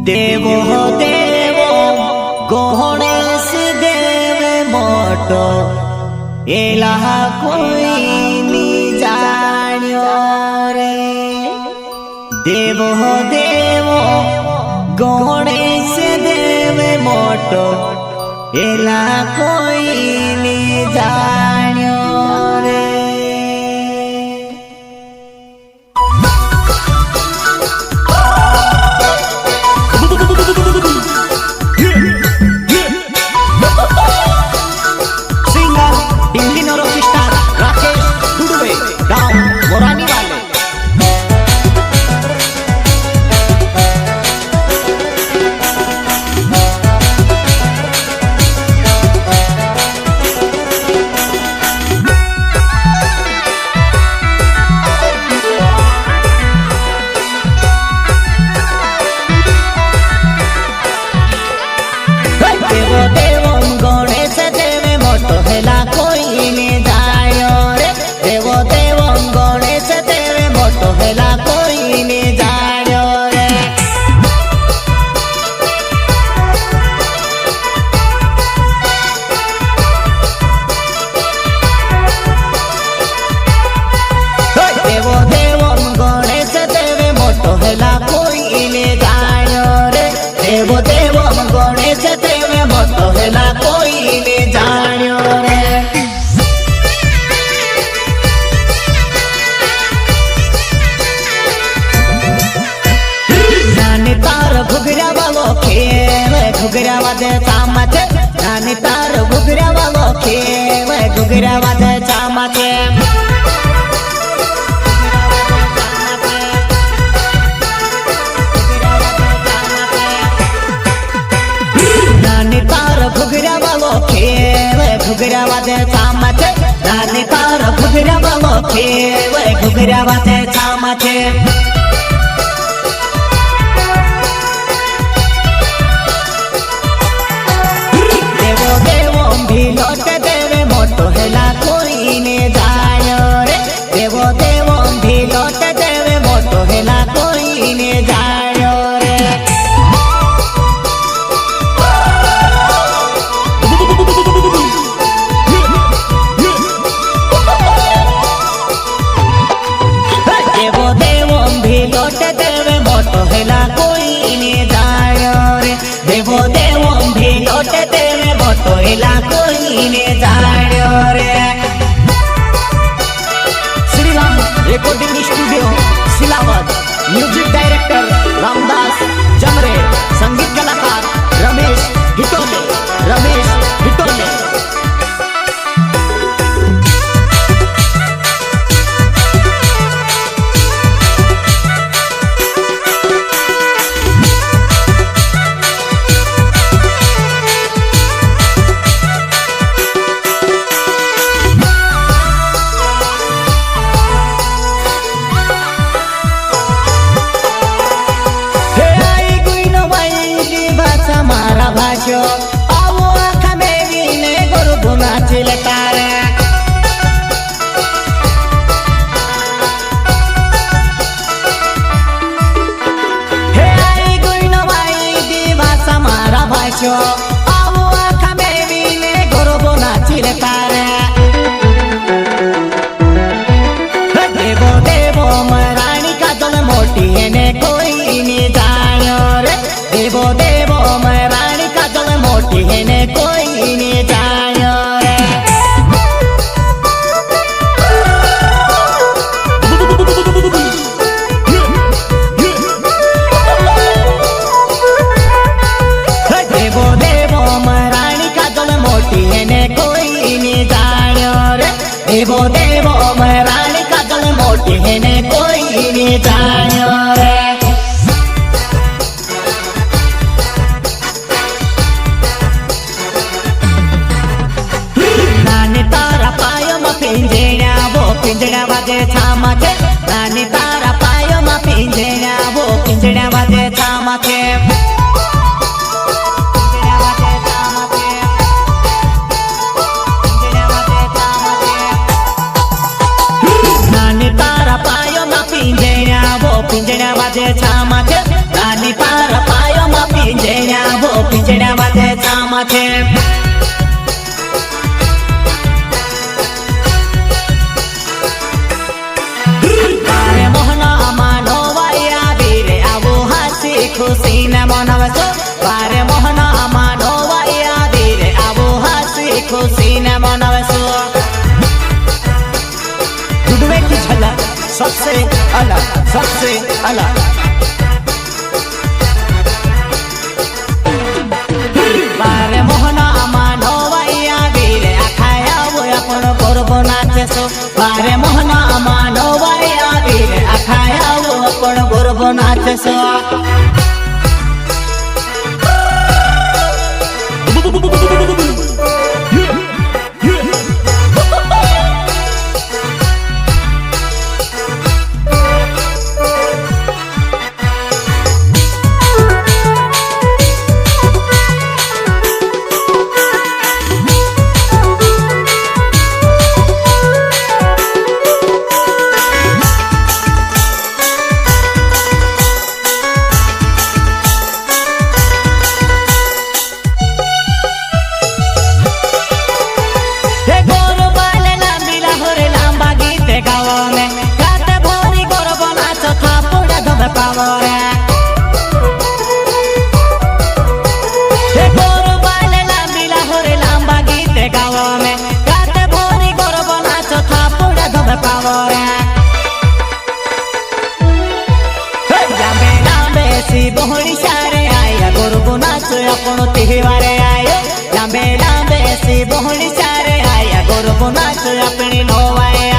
देवो देवो गणेश देव मोटो एला कोई नी जान्यो रे। देवो देवो गणेश देव मोटो एला कोई नी जान्यो रे। देवो देवो गणेश देव मोटो हेला कोई ने जान्यो रे। नानी तार घुघरा वालो खेल घुघरा वादे चामाचे। नानी तार घुघरा वालो खेल घुघरा वादे चामाचे। घुघरा वालो खेल घुघरा वादे चामाचे। नानी तार घुघरा वालो खेल घुघरा वादे चामाचे। देवो देवो भिलोट देव मोटो हेला कोई ने जान्यो रे। देवो देवो भिलोट देव मोटो हेला कोई ने जान्यो रे। देवो देवो भिलोट देव मोटो हेला कोई ने जान्यो रे। Shriram recording studio Silawad. Music director Ramdas जमरे। संगीत कलाकार रमेश हिटोले। रमेश हिटोले। आवो आखा मेरी ने गुरु गुना चिलकारे। हे आई गुई नवाई दिवासा मारा भाषो। आवो आखा मेरी ने गुरु गुना चिलकारे। देवो देवो मरानी का जल मोटी ने कोई नहीं जान्यो रे। देवो देवो मरानी का जल मोटी ने कोई नहीं जान्यो रे। देवो देवो मरानी का जल मोटी ने कोई नहीं जान्यो रे। देवो देवो मरानी का जल मोटी ने कोई नहीं जान्यो रे। पिंजड़ा वादे छामाचे। नानी तारा पायो मा पिंजड़ा वो पिंजड़ा वादे छामाचे। नानी तारा पायो मा पिंजड़ा वो पिंजड़ा वादे छामाचे। नानी तारा पायो मा पिंजण्या वो पिंजण्या माथे चामाथे बारे मोहना मानो वाया वीरे आवो हासी खुशी न मनावसो बारे मोहना मानो वाया वीरे आवो हासी खुशी न मनावसो गुडवे की झलक सबसे अलग बारे मोहना मानो वाया वीरे आखाया वो अपन गर्व नाचेसो बारे मोहना मानो वाया वीरे आखाया वो अपन गर्व नाचेसो बोहड़ी सारे आया गोरबो नाचो अपनो तिहवारे आयो लांबे लांबे सी बोहड़ी सारे आया गोरबो नाचो अपनी नोवाए